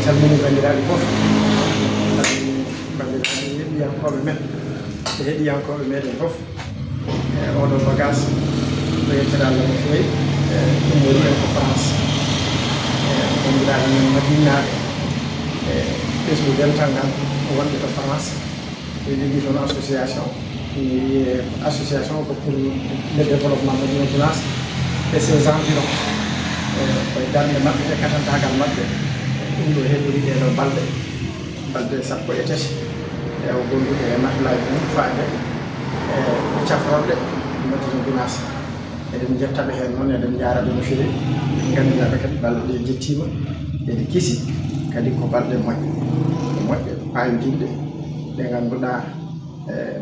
calmini bandiraɓe fof bandiraɓe heɗiyankoɓe men e heɗiyankoɓe meɗen fof oɗo bagage ɗo yettere Allah no fewi ɗum woni en ko France bandiraɓe men madinaɓe ɓesgu dental ngal wonɓe to France ɓe jogui toon association wiye association ko pour le développement Madina Gounass et ses environs koye darde maɓɓe e katantagal maɓɓe ɗum ɗo heɓori ɗeɗo balɗe sappo e tati ewo gonduɗe e nahlaji mum faade e cafrorɗe Madina Gounass eɗen jettaɓe hen noon eɗen jaraɓe no fewi gandinaɓe kadi balɗe ɗe jettima ɗeɗe kiisi kadi ko balɗe moƴƴe payodinde ɗe ganduɗa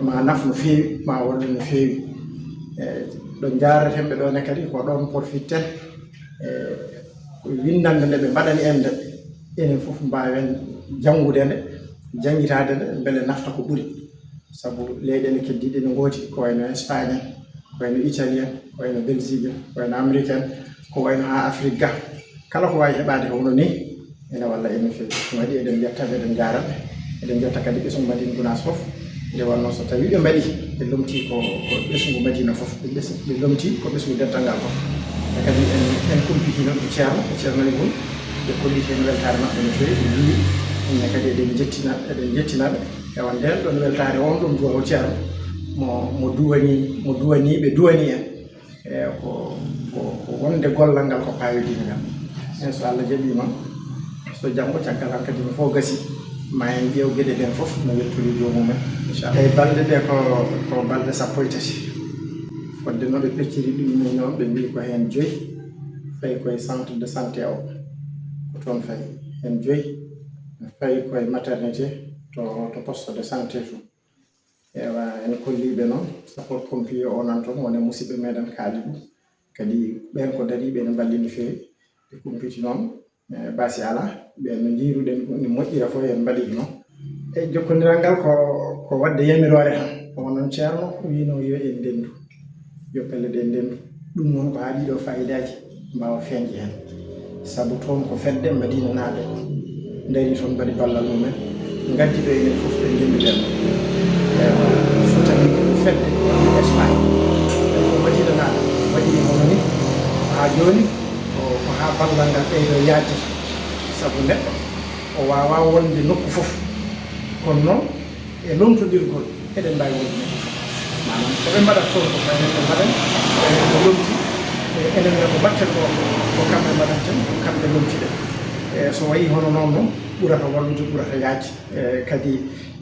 ma naf no fewi ma wonde no fewi ɗo jaratemɓe ɗone kadi ko ɗon profitten windande nde ɓe mbaɗani en nde enen fof mbawen janngude nde janngitade nde beele nafta ko ɓuuri sabu leyɗele keddiɗe ne gooti ko wayno Espagne en ko wayno Italie en ko wayno Belgique en ko wayno Amérique en ko wayno ha Afrique ga kala ko wawi heɓade hono ni ene walla ene fewi ɗum waɗi eɗen jettaɓe eɗen jaraɓe eɗen jetta kadi ɓesgu Madina Gounass fof nde wonno so tawi ɓe mbaɗi ɓe lomti ko ɓesgu Madina fof ɓe lomti ko ɓesgu dental ngal fof e kadi en kumpiti noon e ceerno e mum ɓe kolli hen weltare maɓɓe no fewi ɓe jii ɗumne kadi eɗen jettinaɓe ewa nden ɗon weltare on ɗum duwawo ceerno mo duwaniɓe duwani en e ko wonde gollal ngal ko payodini ngal en so Allah jaɓima so janggo caggal han kadi no fo gasi ma en ƴeew gueɗe ɗen fof no wetturi jomumen inchallah eyi balɗe ɗe ko balɗe sappo e tati fodde noɓe pecciri ɗum ni noon ɓe mbi ko hen 5 fayi koye centre de santé o ko toon fayi hen 5 fayi koye maternité to poste de santé to ewa en kolliɓe noon sapeur pompier o nan toon wone musidɓe meɗen kaali ɗum kadi ɓen ko dariɓe ne balli no fewi ɓe kumpiti noon basi ala ɓen no jiiruɗen ɗum ne moƴƴira fof en mbaɗi noon e jokkodiral ngal ko wadde yamirore tan on noon ceerno wino yo en ndendu yo pelle ɗe ndendu ɗum noon ko ha ɗiɗo fayidaji mbawa feñde hen saabu toon ko fedde Madina naaɓe dari toon mbaɗi ballal mumen gaddi ɗo enen fof ɓe ndenduɗen so tawi ko fedde Espagne ko Madina naaɓe waɗi hono ni ha joni ko ha ballal ngal ɓeydo yaadi sabu neɗɗo o wawa wonde nokku fof kono noon e lomtodirgol eɗen mbawi wonde nokku fof manam koɓe mbaɗat toon ko kañen ɓe mbaɗan ko lomti enen ne ko batten ɗo ko kamɓe mbaɗaten ko kamɓe lomtiɗen so wayi hono noon noon ɓurata wallude ɓurata yaajde kadi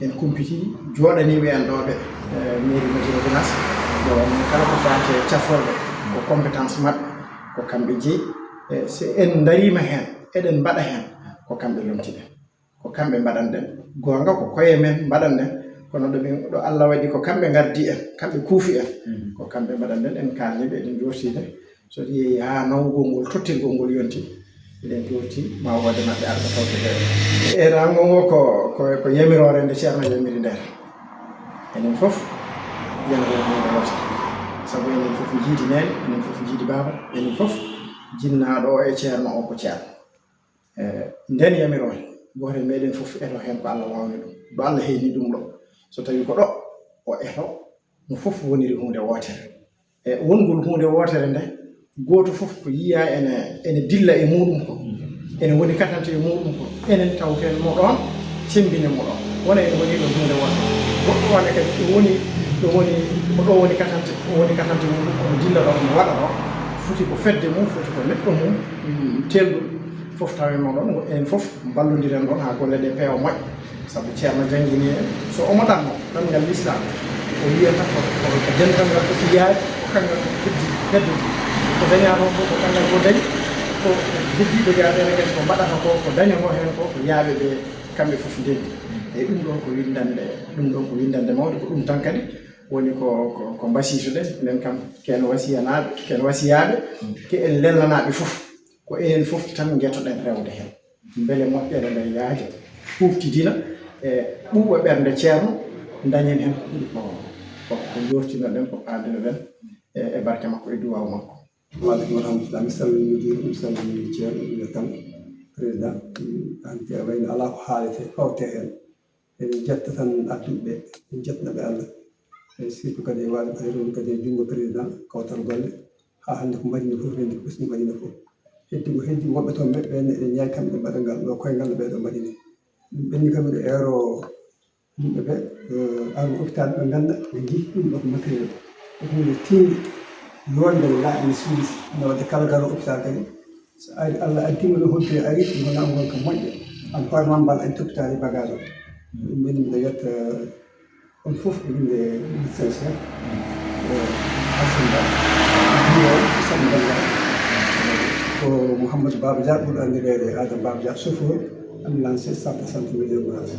en kumpiti joɗaniɓe en ɗoɓe mairie Madina Gounass nde wonno kala ko fate cafrorɓe ko compétence mabɓe ko kamɓe jeeyi so en darima hen eɗen mbaɗa hen ko kamɓe lomtiɗen ko kamɓe mbaɗanɗen gonga ko koye men mbaɗanɗen kono ɗo Allah waɗi ko kamɓe gardi en kamɓe kuufi en ko kamɓe mbaɗanɗen en kalniɓe eɗen jortide so yeehi ha nawgol ngol tottirgol ngol yonti eɗen jorti ma wode maɓɓe arɓe tawtede e rango ngo ko yamirore nde ceerno yamiri nder enen fof yamirore nde wote sabu enen fof jiidi nene enen fof jiidi baba enen fof jinnaɗo o e ceerno o ko ceerno nden yamirore goto meɗen fof eto hen ko Allah wawni ɗum ɗo Allah heyni ɗum ɗo so tawi ko ɗo o eto no fof woniri hunde wotere e wongol hunde wotere nde goto fof ko yiya ene dilla e muɗum ko ene woni katante e muɗum ko enen tawten mo ɗon tembine mo ɗon wona ene woni ɗo hunde wotere goɗɗo wane kadi ɗo woni katante muɗum kono dilla ɗo mo waɗa ɗo foti ko fedde mum foti ko neɗɗo mum telɗo fof tawimo ɗon en fof ballodiren ɗon ha golle ɗe peewa moƴƴa sabu ceerno janggini en so omo ɗanno ɗanngal l'islam o wiyata ko dental ngal fof yaadi ko kangal hedde ko daña toon fof ko kangal ko dañi ko heddiɓe gaɗene kadi ko mbaɗata ko dañano hen ko yaaɓe ɓe kamɓe fof ndendi eyi ɗum ɗon ko windande mawde ko ɗum tan kadi woni ko mbasituɗen enen kam ken wasiyaɓe ke en lelnanaɓe fof ko enen fof tan guetoɗen rewde hen beele moƴƴere nde yaaja huftidina e ɓuuɓa ɓernde ceerno dañen hen ko ɓuuri ko jortinoɗen ko paaldinoɗen e barke makko e duwaw makko waleykum rahmatullah mi salmini ceerno ɓiɓe tan président hanti a wayno alaa ko haalete fawte heen eɗen jetta tan adduɓe ɓe en jetnaɓe Allah eyi surtout kadi e waali hayrude kadi e junngo président kawtal golle haa hannde ko mbaɗino fof renndi ko ɓesni mbaɗino fof heddi ko heddi woɓɓe toon ɓe ɓenne eɗen ñaawi kamɓe ɓe mbaɗa ngal ɗo koyngal no ɓeeɗo mbaɗini ɗum ɓenni kam miɗo eero yimɓe ɓe arno hôpital ɓe ngannda ɓe njihi ɗum ɗo ko matériel ko hunde tiiɗnde yoonde no laaɓi no suuɗi no waɗi kala garowo hôpital kadi so ari Allah addima ɗo hoddiri ari wona on gonka moƴƴa an hoore ma mbal añ toppitaade bagage o ɗum ɓenni mbiɗo yetta on fof e inde médecin chef Hassane Ba sabu ngannduɗaa ko Mouhamadou Baba Dia ɓurɗo anndireede Adama Baba Dia chauffeur ambulance centre de santé Médina Gounass